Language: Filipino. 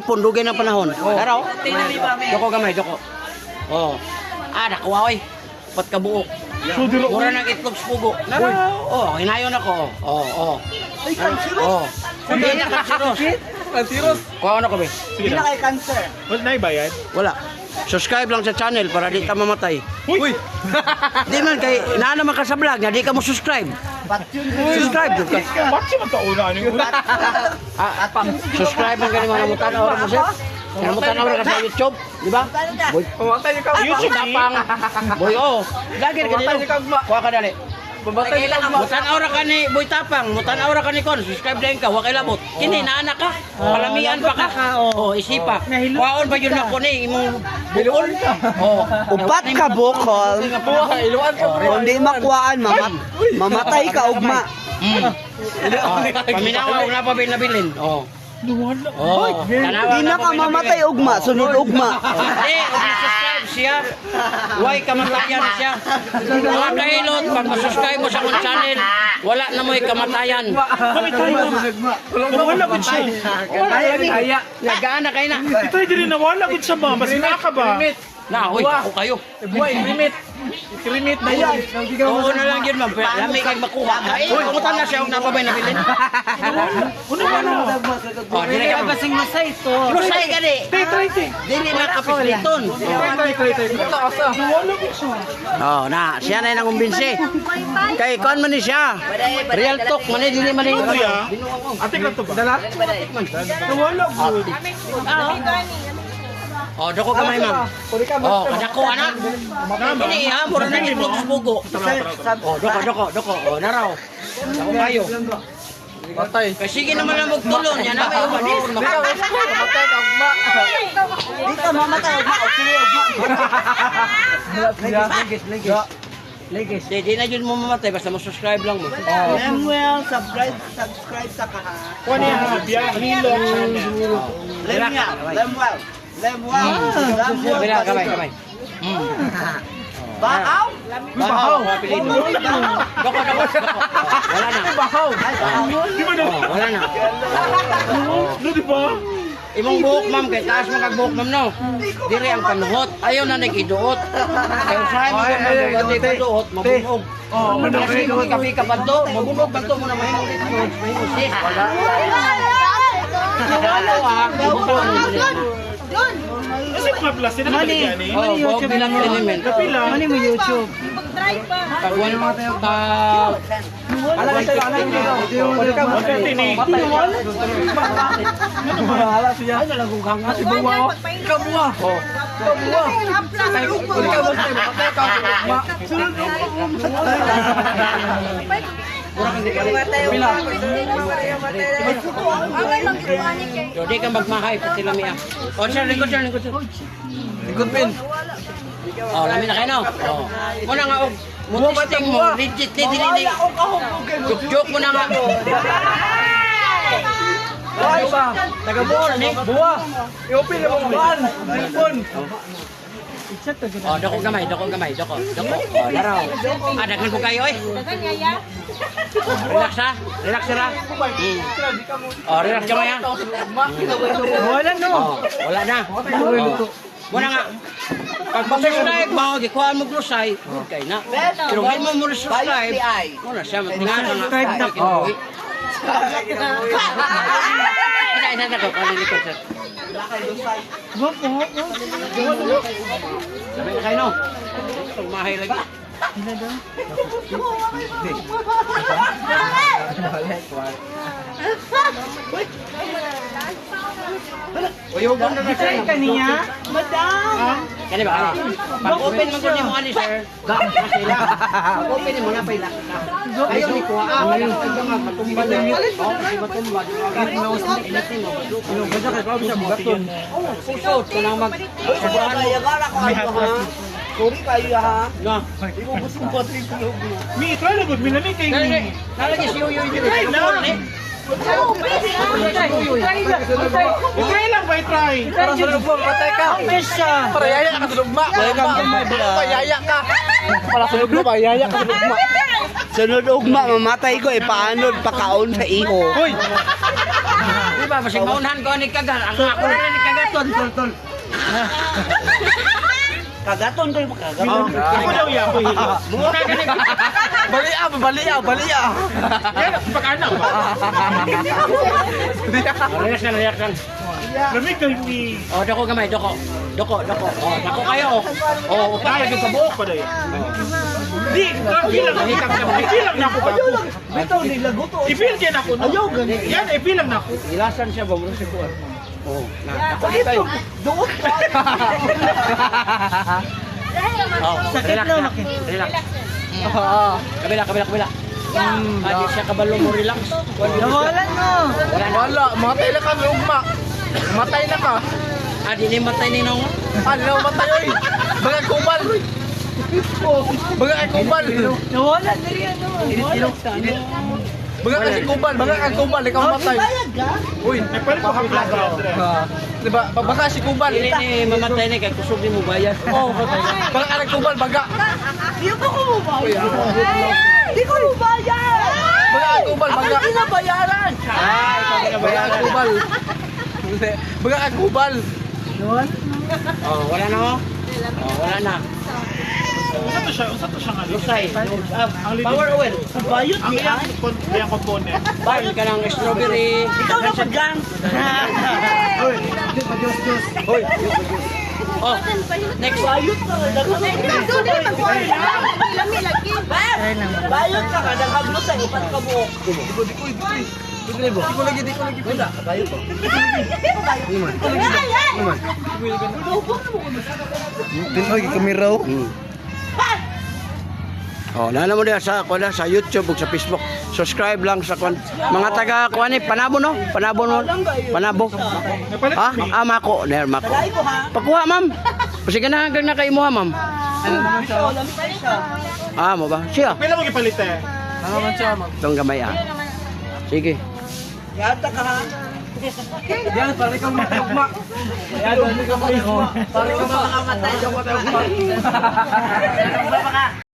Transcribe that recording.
ipon, dugay ng panahon. Daraw. Doko gamay, doko. Oh. Nakuha oy. Pat ka buok. Mura ng itlog sa pugo. Oh, hinayon ako. Oh. Ay, cancer. Oh. Hindi na kanseros. Canceros. Kuha na ko, be. Hindi na kay cancer. Wala na ibayad? Wala. Subscribe lang sa channel para di ka mamatay. Uy! Di man kay naman ka sa vlog nga di ka mo subscribe. Subscribe ka. Bakit siya magkauna? Ano yung una? Subscribe ang galing mga mutan ora mo siya. Ang mutan ora ka sa YouTube, di ba? Boy, Pumatay niyo ka. YouTube tapang. Boy, oh. Lagi ka dito. Kuha ka dali. Pumatay niyo ka. Mutan ora ka ni Boy Tapang, mutan ora ka ni Kon. Subscribe din ka, wa kay labot. Kini naanak ka. Palamian pa ka. Oh, isipa. Kuhaon ba yun ako ni imong bukol? Oh. Upat ka bukol, Iluan ka. kung di makuhaan, mamatay ka ugma. Paminawa na pa binabilin. Oh. Oh. Di na ka mamatay ugma, sunod ugma. Hindi, subscribe siya. Why kamatayan siya? Mga kahilot, pag masubscribe mo sa akong channel, wala na mo'y kamatayan. Nawala ko siya. Kaya. Nagaan na kayo na. Ito hindi rin nawala ko siya ba? Mas ka ba? Na, huy, ako kayo. Buhay, limit. Limit na yan. Oo na lang yun, ma'am. Lami kayo makuha. Ay, kumutan na siya, huwag napabay na bilin. Una ba na? Oh, di na ka Kasing masay to. Lusay ka di. Dili na kapitliton. Nawala ko siya. Oh, na, siya na yung nangumbinsi. Kay, kuhan man ni siya. Real talk, man eh, dili man eh. Kuya, ate ka to ba? Nawala ko. Oh, dako kamay, ma'am. Oh, kadako, anak. Ini, ha, mura na itlog sa pugo. Oh, doko. Oh, naraw. Dako kayo. Patay. Kasi sige naman lang magtulon. Yan na, may umanis. Patay ka ugma. Di ka mamatay ugma, sunod ugma. Di na yun mo mamatay, basta mo-subscribe lang mo. Lemuel, subscribe sa kaha. Kuha niya, biya, hilong. Lemuel. Bila, kamay. Bakaw? Bahaw. Apelido. Doko. Wala na. Di ba na? Oh, wala na. Ano di ba? Imong buhok, ma'am, kay taas mo kag buhok, ma'am, no? Dire ang panuhot. Ayaw na nag-iduot. Kaya usahay mo kung nag-iduot, mabunog. Kasi kung ikapi ka pa to, mabunog pa to mo na mahimong iduot. Mahimong sis. Wala. Kasi mga plus, sila ba yan eh? Oh, buhok bilang element. Kapila. mo YouTube? Pag one month, Alam ka Tini. Bahala siya. ano lang kung hanga. Si Buwa. Kabuwa. Oh. So, di ka magmahay pa sila miya. O, sir, lingkod. Good pin. Oh, lami na kayo, no? Oh. Muna nga, og, testing mo, legit, hindi. Joke mo na nga. Ay ba? Taga-buon, eh. Buwa. I-open mo ban. Ipon. Oh, dako gamay. Oh, laraw. Daghan po kayo, eh. Relax, ha? Relax, sir, ha? Oh, relax ka, maya. Wala no. Oh, wala na. Oh. Muna nga. Pag mag-subscribe mo, gikuhaan mo glusay, okay na. Pero hindi mo subscribe, muna siya, matingan na nga. Oh. Ina na ko, kalilikod, sir. Sabi na kayo, no? Tumahay lagi. Uyugan na siya. Kaniya? Madam! Kani ba? Pag-open mo ko mo ani, sir. Sila. Pag-open mo na pa ila. Ayaw ni kuha. Ayaw ka matumba na. Oh, kasi matumba. Kahit na usap inatin mo. Ano ba sa kasi sa gaton? Susot ko na mag. May ha? Sorry kayo ha. Na. Ibubusong po 3 kilo. Mi, try na good. Minamit kayo. Nalagi si Uyoy dito. Try lang ba i-try? Para sa lubong, patay ka. Para yaya ka sa lugma. Yaya ka. Para sa lugma, yaya ka sa lugma. Sunod ugma, mamatay ko, paano pakaon sa iho. Hoy! ba? Masig maunahan ko ni kagat. Ang ako na ni kagaton. Tol. Kagaton kayo kagaton. Ako daw iya, ako hilo. Muna ka ni. Bali. Yan, pag-anak ba? Relax lang. Lamig kayo ni... Oh, dako gamay, dako. Oh, dako kayo. Oh, upay yung kabuok. Pa daw yan. Di, ipilang na ako ka. Bitaw nila guto. Ipil din ako. no? Ayaw, ganun. Yan, ipilang na ako. Ilasan siya ba? Muna siya kuwan. Oh, dako kayo. Doon. Sakit na. Relax. Kabila. Adi siya kabalo mo relax. Nawalan mo. Wala, matay na ka, lugma. Matay na ka. Adi ni matay ni nong. Ano, matay, oy. Baga kubal. Nawalan na rin ano. Baga kubal, ikaw matay. Bayad ka? Uy, Nagpalit ko hapla sa Andre. diba, baga si kubal. Dili ni mamatay ni kay kusog ni mo bayad. Oh, baga ka nagkubal, baga. Di ko bayad. Di ko bayad. Baga ka kubal, baga. Ang pinabayaran. Ay, sabi na Baga ka kubal. Baga ka kubal. Oh, wala na oh. Oh, wala na. Usa to siya nga. Lusay. Power oil. Bayad Ang niya. iyang component. Bayan ka ng strawberry. Ikaw na paggang. Hoy, Oh, next. Bayad ka. Bayad ka ka. Naghablo sa ipat ka buok. di ko lagi. Wala, kabayo to. Tinoy, kameraw. Oh, nana mo diha sa kuan sa YouTube ug sa Facebook. Subscribe lang sa kuan. Mga taga kuan ni Panabo no? Panabo. Nagpalit Ha? Ah, mako, ner mako. Talay ko ha. Pakuha, ma'am. Kasi ganahan na kay mo, ha, ma'am. Ito, lamig siya. Ah, mo ba? Siya. Pila mo gipalit eh. Ano man siya, ma'am? Itong gamay, ah. Sige. Yata ka ha. Yan, pare kang matugma. Yan, pare kang matugma. Pare ka makamatay.